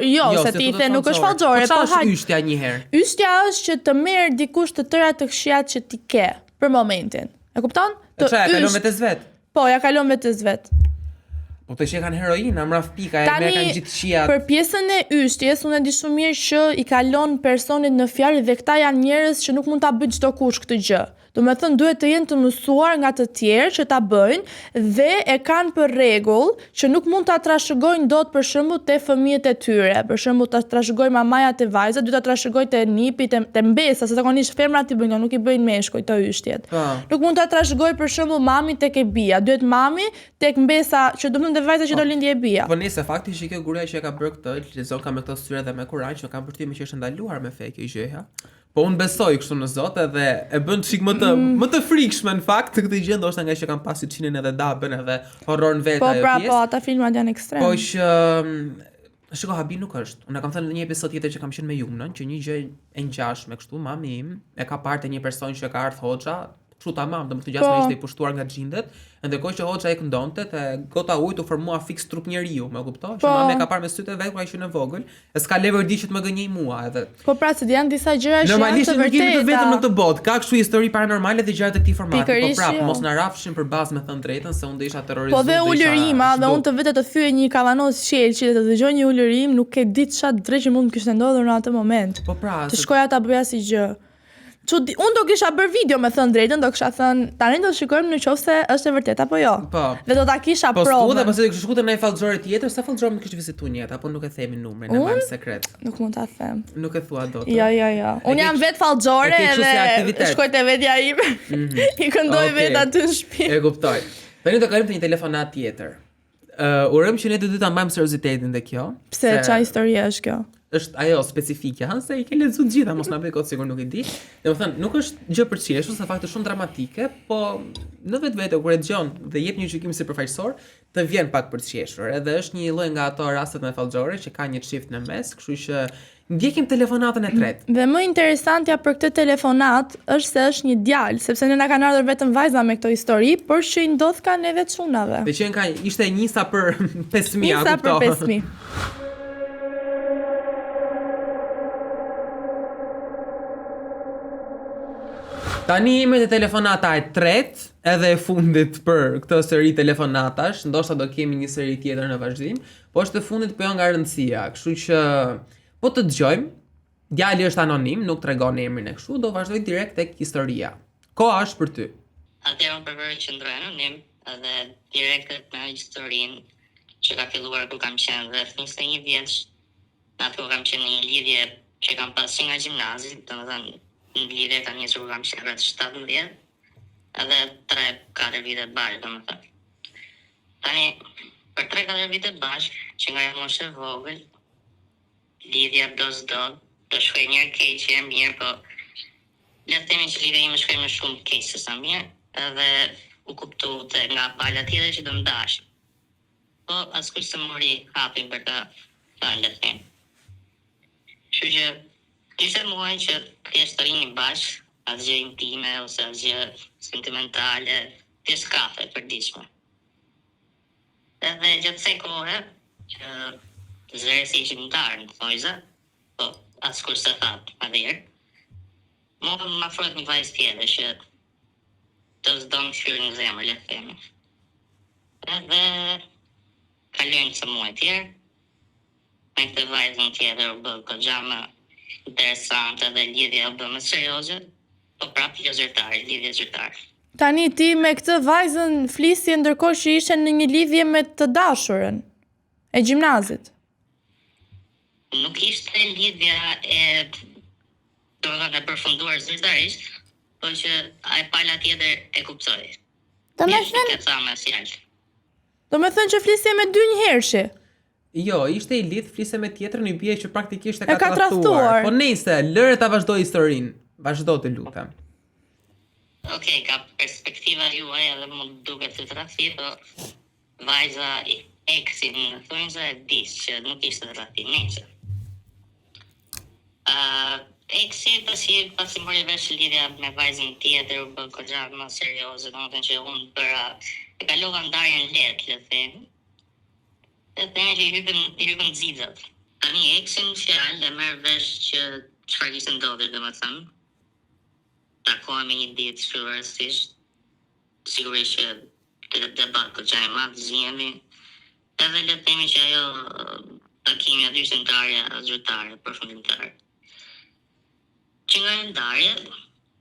Jo, se ti the nuk është Fallxhorje, po ha. Yshtja një herë. Yshtja është që të merr dikush të tëra të këqijat që ti ke për momentin. E kupton? Të ja kalon vetes vet. Po, ja kalon vetes vet. Po të që kanë heroinë, mraf pika, e me kanë gjithë qijat. Për pjesën e yshtjes, unë e di shumë mirë që i kalon personit në fjalë dhe këta janë njerëz që nuk mund ta bëjë çdo kush këtë gjë. Do me thënë duhet të jenë të mësuar nga të tjerë që ta bëjnë dhe e kanë për rregull që nuk mund ta trashëgojnë dot për shembull te fëmijët e tyre. Për shembull ta trashëgojnë mamaja te vajzat, duhet ta trashëgojnë te nipi, te mbesa, se zakonisht femrat i bëjnë, nuk i bëjnë meshkuj të yshtjet. Nuk mund ta trashëgojë për shembull mami tek e bija, duhet mami tek mbesa që do të thonë te vajza që do lindje e bija. Po nëse fakti që kjo gruaja që e ka bërë këtë, lexon ka me këtë syre dhe me Kur'an që kanë përshtypjen që është ndaluar me fe kjo gjë. Po unë besoj kështu në Zot edhe e bën çik më të frikshme në fakt këtë gjë, ndoshta nga që kanë pasur çinin edhe dabën edhe horror në vetë ajo pjesë. Po, ata filmat janë ekstrem. Po që shiko habi nuk është. Unë kam thënë në një episod tjetër që kam qenë me Jumnën, që një gjë e ngjashme kështu, mami im e ka parë te një person që ka ardhur hoxha, kështu tamam, domethënë gjasmë ishte i pushtuar nga xhindet, ndërkohë që hoxha e këndonte te gota ujit u formua fiks trup njeriu, më kupton? Që mami e ka parë me sytë e vet kur ai ishte në vogël, e s'ka lever di që të më gënjej mua edhe. Po pra se janë disa gjëra që normalisht nuk jemi vetëm në këtë botë, ka kështu histori paranormale dhe gjëra të këtij formati, po prap mos na rafshin për bazë me thënë drejtën se unë do isha terrorizuar. Po dhe ulërima, dhe unë të vetë të thyej një kavanos qelçi dhe të dëgjoj një ulërim, nuk e di çfarë drejt që mund të kishte ndodhur në atë moment. Po pra, të shkoja ta bëja si gjë. Unë do kisha bërë video me thënë drejtën, do kisha thënë tani do të shikojmë nëse është e vërtetë apo jo. Po. Dhe do ta kisha provën. Po dhe pasi kishte shkuar në një Fallxhorje tjetër, sa Fallxhorje më kishte vizituar një, apo nuk e themi numrin, e marrim sekret. Nuk mund ta them. Nuk e thua dot. Jo. Unë jam vet Fallxhorje dhe shkoj te vetja ime. I këndoj vet aty në shtëpi. E kuptoj. Tani do kalim te një telefonat tjetër. Urojmë që ne të dy ta mbajmë seriozitetin te kjo. Pse çfarë histori është kjo? Është ajo specifike, se i ke lexuar të gjitha, mos na bëj kot sigur nuk e di. Domethënë, nuk është gjë për qeshur, se fakti është shumë dramatike, po në vetvete kur e dëgjon dhe jep një gjykim sipërfaqësor, të vjen pak për qeshur. Edhe është një lloj nga ato rastet me Fallxhorje që ka një çift në mes, kështu që ndjekim telefonatën e tretë. Dhe më interesantja për këtë telefonat është se është një djalë, sepse ne na kanë ardhur vetëm vajza me këto histori, por që i ndodh ka neve çunave. Dhe që ishte njësa për 5000, njësa për 5000. Tani jemi te telefonata e tretë edhe e fundit për këtë seri telefonatash, ndoshta do kemi një seri tjetër në vazhdim, po është e fundit po jo nga rëndësia, kështu që po të dëgjojmë. Djali është anonim, nuk tregon emrin e kështu, do vazhdoj direkt tek historia. Koha është për ty. Atëherë unë preferoj që ndroj anonim edhe direkt në historinë që ka filluar kur kam qenë rreth 21 vjeç. Atë kam qenë në një lidhje që kam pasur nga gjimnazi, domethënë në lidhje kam njësur kam qenë rreth 17 edhe 3-4 vite bashkë, domethënë. Tani, për 3-4 vite bashkë, që nga jam moshë e vogël, lidhja do të shkoj mirë keq, mirë, po le të themi që lidhja ime shkoj më shumë keq se sa mirë, edhe u kuptu të nga pala tjetër që do më dash. Po, askush se mori hapin për ta thënë, le të themi. Kështu që ishte muaj që thjesht të rini bashkë, asgjë intime ose asgjë sentimentale, thjesht kafe për diçme. Edhe gjatë kësaj kohe, që zërësi ishim ndarë në thojza, po askush se thatë adherë, më afrohet një vajzë tjetër që të s'do më shyrë në zemër, le të themi. Edhe kalojnë ca muaj tjerë, me këtë vajzën tjetër u bë goxha më interesante dhe lidhja u bë më serioze, po prapë lidhje zyrtare. Tani ti me këtë vajzën flisje ndërkohë që ishe në një lidhje me të dashurën e gjimnazit. Nuk ishte lidhja e përfunduar zyrtarisht, po që ai pala tjetër e kuptoi. Do me Ishte thënë, të tha me fjalë. që flisje me dy njëherëshi. Jo, ishte i lidh, fliste me tjetrën, i bie që praktikisht e ka ka tradhtuar. tradhtuar. Po nejse, lëre ta vazhdoj historinë. Vazhdo të lutem. Okej, ka perspektiva juaj edhe mund duket të tradhti, po vajza eksin në thonjza e dis që nuk ishte tradhti. Nejse. Eksi pasi mori vesh lidhja me vajzën tjetër u bë goxha më serioze, domethënë që unë bëra e kalova ndarjen lehtë, le të themi. Dhe themi që i hypën zizat. Tani eksin fjalë e merr vesh që çfarë kishte ndodhur, domethënë. Takohemi një ditë shurësisht, sigurisht që të debat goxha e madh zihemi. Edhe le të themi që ajo takimi aty ishte ndarja zyrtare, përfundimtare. Që nga ndarje,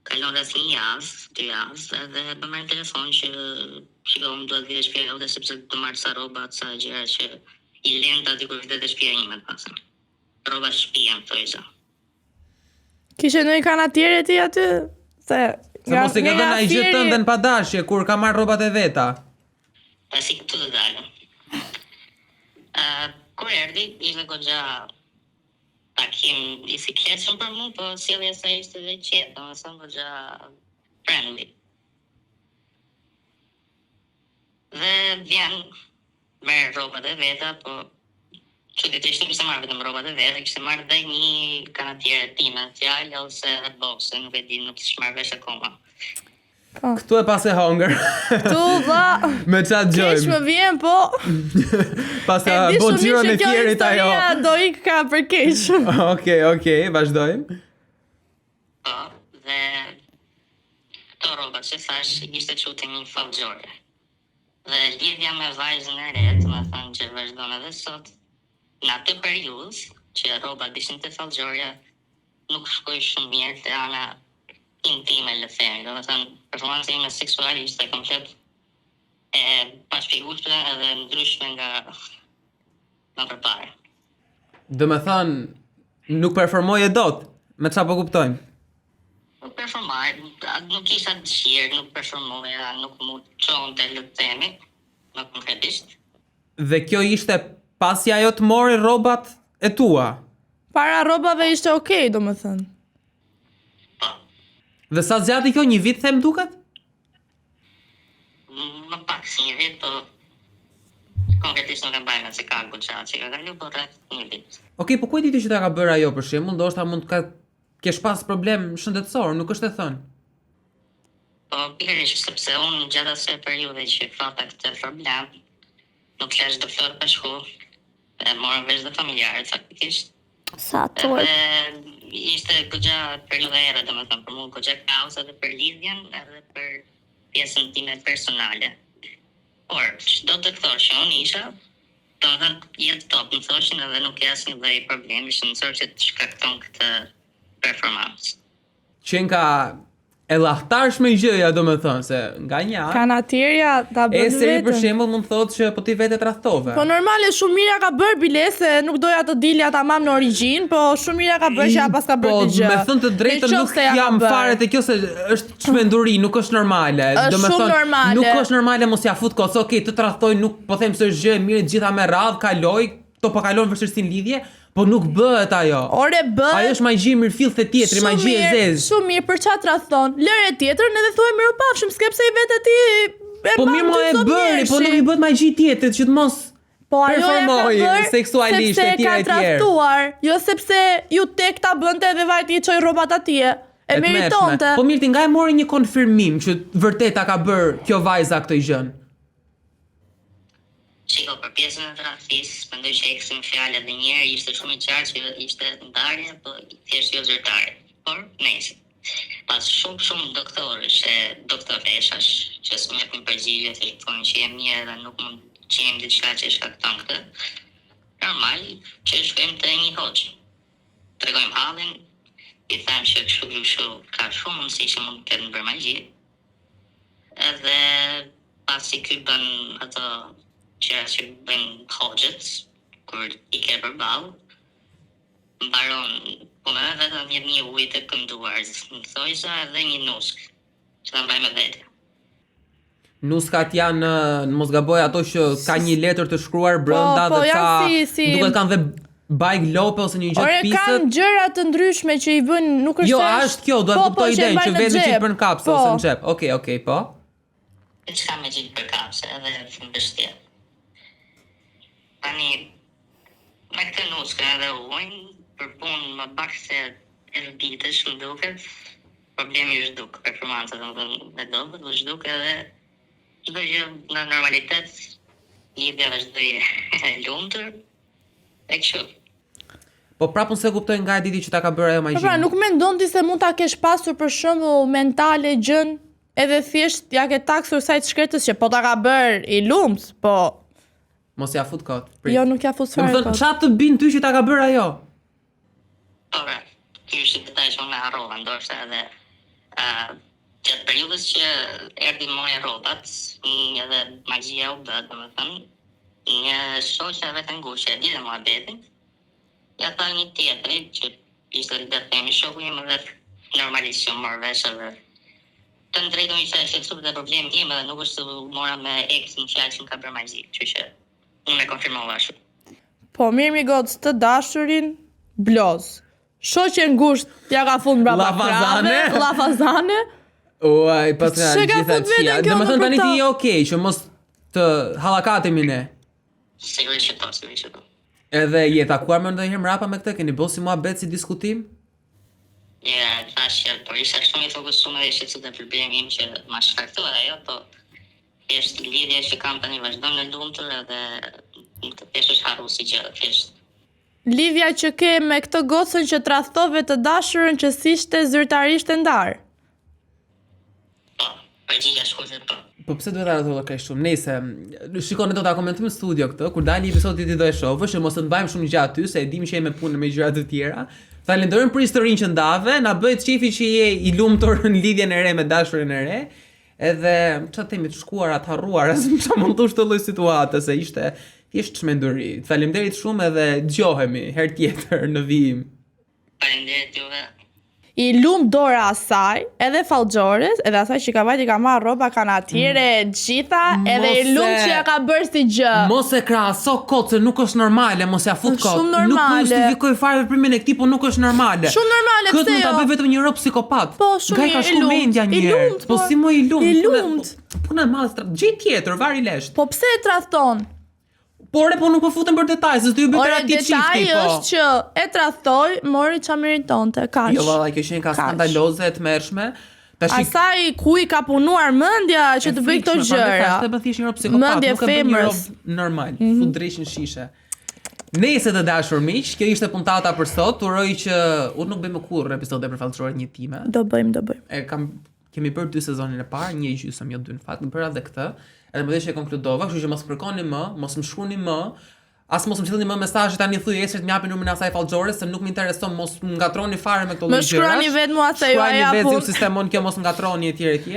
kalon rreth një javë, 2 javë, edhe më merr telefon që shikoj duhet vjetë shtëpia jote sepse të marr sa rroba, sa gjëra që i lënë aty kur vete shtëpia ime pasën. Rroba shtëpia më thojza. Kishe ndonjë kanatiere ti aty? Se mos e ke dhënë ai gjë tënde në padashje kur ka marr rrobat e veta. Pasi këtu të dalëm. Kur erdhi, ishte goxha takim i sikletshëm për mua, po sjellja e saj ishte dhe qetë, domethënë goxha friendly. Dhe vjen me rrobat e veta, po çuditërisht nuk ishte marrë vetëm rrobat e veta, kishte marrë dhe një kanatiere time fjalë ose boxe, nuk e di, nuk ishte marrë vesh akoma. Këtu e pas e hongër. Tu dha. Me çat gjojmë. Keq më vjen, po. Pas e bo xhiron e fjerit ajo. Do ik ka për keq. Okej, vazhdojmë. Po, dhe këto rrobat që thash ishte çuti një fallxore. Dhe lidhja me vajzën e re, domethënë që vazhdon edhe sot, në atë periudhë që rrobat ishin të fallxorja, nuk shkoi shumë mirë te ana intime, le të themi, domethënë performanca ime seksuale ishte komplet e pashpjegueshme edhe ndryshme nga përpara. Domethënë nuk performoje dot, me çfarë po kuptojmë? Nuk performoj, nuk isha dëshirë, nuk performoja, nuk mu çonte, le të themi, më konkretisht. Dhe kjo ishte pasi ajo të mori rrobat e tua? Para rrobave ishte okay, domethënë. Dhe sa zgjati kjo, 1 vit them duket? Më pak si 1 vit, po konkretisht nuk e mbaj me se ka goxha që ka kalu, po rreth 1 vit. Okej, po ku e diti që ta ka bërë ajo për shembull, ndoshta mund të kesh pas problem shëndetësor, nuk është e thënë. Po pikërisht sepse unë gjatë asaj periudhe që fata këtë problem, nuk flash doktor pa shku, e morën vesh dhe familjarët faktikisht. Sa tuaj. Ishte goxha periudha e erë, domethënë për mua goxha kaos edhe për lidhjen edhe për pjesën time personale. Por çdo doktor që unë isha, domethënë jetë top, më thoshin edhe nuk ka asnjë lloj problemi, shëndetësor që të shkakton këtë performancë. Qenë ka e lahtarshme gjëja, domethënë se nga një anë. Kanatierja ta bën vetën. Seri për shembull mund thotë që po ti vetë tradhtove. Po normale shumë mira ka bërë bilese, nuk doja të dilja tamam në origjinë, po shumë mira ka bërë që pas ka bërë të gjë. Po me thënë të drejtën nuk jam fare te kjo se është çmenduri, nuk është normale. Domethënë nuk është normale mos ja fut kos, okay, të tradhtoj, nuk po them se është gjë e mirë, gjitha me radh, kaloj, to po kalon vështirësinë lidhje. Po nuk bëhet ajo. Ore bëhet. Ajo është magji mirëfill the tjetri, magji e zezë. Shumë mirë, për çfarë tradhton? Lëre tjetrën edhe thuaj miropafshim, s'ke pse i vetë ti. Po mirë mo e bëri, po nuk i bëhet magji tjetrit që të mos performoj seksualisht e tjerë e tjerë. Jo sepse ju tek ta bënte edhe vajti i çoj rrobat atje. E meritonte. Po mirë ti nga e mori një konfirmim që vërtet ta ka bër kjo vajza këtë gjën. Shiko, për pjesën e tradhtisë, mendoj që eksim fjalë edhe një herë ishte shumë i qartë që ishte ndarje, po thjesht jo zyrtare. Por nejse. Pas shumë doktorësh e doktoreshash që s'më japin përgjigje, se thonë që jem mirë dhe nuk mund që jem diçka që shkakton këtë. Normal që shkojmë te një hoxh. Tregojmë hallin, i them që kështu ka shumë mundësi që mund të ketë bërë magji. Edhe pasi ky bën ato që bëjnë hoxhët, kur i ke përballë, mbaron, po me vetëm një ujë të kënduar, më thojsa edhe një nusk, që ta mbaj me vete. Nuskat janë, mos gaboj, ato që ka një letër të shkruar brenda po, dhe ca janë duket kanë dhe bajk lope ose një gjë Ore, pisët. kanë gjëra të ndryshme që i bën, nuk është Jo, se është kjo, do të kuptoj idenë që vetë me gjithë për në kapsë ose në xhep. Okej, po. Çka me gjithë për kapse edhe në vështirë. Tani, me këtë nuskë edhe ujnë, për punë më pak se eruditësh më duket, problemi është duk, performanca dhe dobet, është duk edhe çdo gjë në normalitet, lidhja vazhdoi e lumtur, e kështu. Po prapun se kuptoj nga e diti që ta ka bërë ajo magjin. Pra, nuk mendon ti se mund ta kesh pasur për shembull mentale gjën, edhe thjesht ja ke taksur sajt shkretës që po ta ka bërë i lumt, po Mos ja fut kot. jo nuk ja fut fare Domethënë, kot. çfarë të bin ty që ta ka bërë ajo? Ora, ky është detaj që unë harrova, ndoshta edhe gjatë periudhës që erdhi moja rrobat, edhe magjia u bë, domethënë, një shoqja vetë ngushtë, e di dhe muhabetin, ja tha një tjetëri që ishte dhe themi shoku im edhe normalisht që morë vesh edhe të ndrejtën i që e shqetësuar dhe problemi im edhe nuk është se mora me eksin fjalë që më ka bërë magji, kështu që unë e konfirmova ashtu. Po mirë mi gocë të dashurin bloz. Shoqe ngushtë ja ka fund mbrapa Llafazane. krave, llafazane. Uaj, pas Çka ka gjitha fut veten qia. kjo Domethënë në tani për ti ta? je okej që mos të hallakatemi ne. Sigurisht që po, sigurisht që po. Edhe je takuar më ndonjëherë mrapa me këtë? Keni bërë si muhabet si diskutim? Ja, thash që po isha shumë i fokusuar dhe shqetësuar dhe problemi im që ma shkaktuar ajo, po thjesht lidhja që kam tani vazhdon në lumtur edhe thjesht është harru si gjë, thjesht. Lidhja që ke me këtë gocën që tradhtove të dashurën që s'ishte zyrtarisht e ndarë. Po, përgjigja shkurtër po. Po pse duhet ta rrotullo kaq shumë? Nëse shikon ne do ta komentojmë në studio këtë, kur dalë episodi ti do e shohësh, që mos të mbajmë shumë gjatë ty se e dim që je me punë me gjëra të tjera. Falenderojmë për historinë që ndave, na bëhet çefi që je i lumtur në lidhjen e re me dashurin e re. Edhe çfarë themi të shkuara, të harruara, çfarë mund të shtolloj situata se ishte thjesht çmenduri. Faleminderit shumë edhe dëgjohemi herë tjetër në vijim. Faleminderit juve. I lumt dora asaj, edhe fallxores, edhe asaj që ka vajti ka marrë rroba kanatiere gjitha, edhe i Mos lumt e- që ja ka bërë si gjë. Mos e krahaso kot se nuk është normale, mos ja fut Është kot. shumë Nuk normale. po justifikoj fare veprimin e këtij, po nuk është normale. Shumë normale, Këtë pse mund ta jo? bëj vetëm një rob psikopat. Po, shumë Nga i ka i shku lumt, mendja një i herë. lumt, Po po. si më i lumt? I Puna- lumt. Puna e madhe, gjë tjetër, varilesht. Po pse e tradhton? Por po nuk po futem për detaj, se s'do ju bëj Ore, terapi detaji çifti, po. është që e tradhtoi, mori ç'a meritonte, kaq. Jo valla, kjo qenë ka Kaq. skandaloze e tmerrshme. Tash Asaj ku i ka punuar mendja që të bëj këto gjëra. Të bën thjesht një rob psikopat, Mendje nuk e bën një rob femrës. normal. Fut dreshin shishe. Nëse të dashur miq, kjo ishte puntata për sot. Uroj që unë nuk bëj më kurrë episode për fallxorët një time. Do bëjmë. Kemi bërë 2 sezonin e parë, një gjysmë, jo 2 në fakt, më bëra edhe këtë. Edhe më dhe që e konkludova, kështu që mos kërkoni më, mos më shkruani më, as mos më çellni më mesazhe tani thuj esrit më japin numrin e asaj fallxore se nuk më intereson, mos më ngatroni fare me këto Më lloj gjërash. shkruani vetë mua se ju Shkruani ja vetë pun. si sistemon kjo, mos ngatroni etj.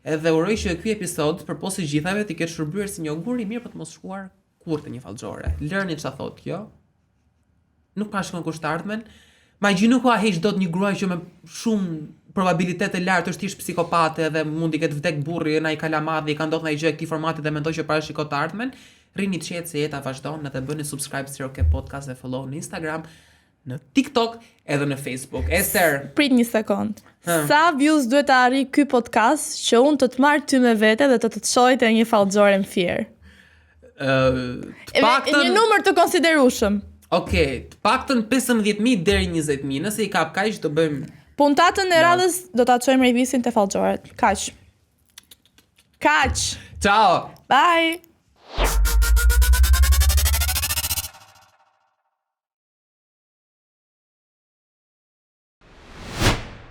Edhe uroj që ky episod përpos së gjithave të ketë shërbyer si një augur i mirë për të mos shkuar kurrë te një fallxore. Lërni çfarë thotë kjo. Nuk ka shkon kushtardhmen. Magji nuk ka heq dot një gruaj që me shumë probabilitet të lartë është thjesht psikopate dhe mund i ketë vdek burri, na i kalamadhi, i ka ndodhur ndonjë gjë këtij formati dhe mendoj që parashikon të ardhmen. Rrini të qetë se jeta vazhdon, edhe bëni subscribe Zero Cap Podcast dhe follow në Instagram, në TikTok edhe në Facebook. Ester, Prit një sekond. Ha. Sa views duhet të arrijë ky podcast që unë të marr ty me vete dhe të çoj te një fallxore më fier? të Një paktën, numër të konsiderueshëm. okay, të paktën 15.000 deri 20.000, nëse i kap kaq do bëjmë Puntatën e radhës do ta çojmë revistin te fallxoret. Kaq. Ciao. Bye.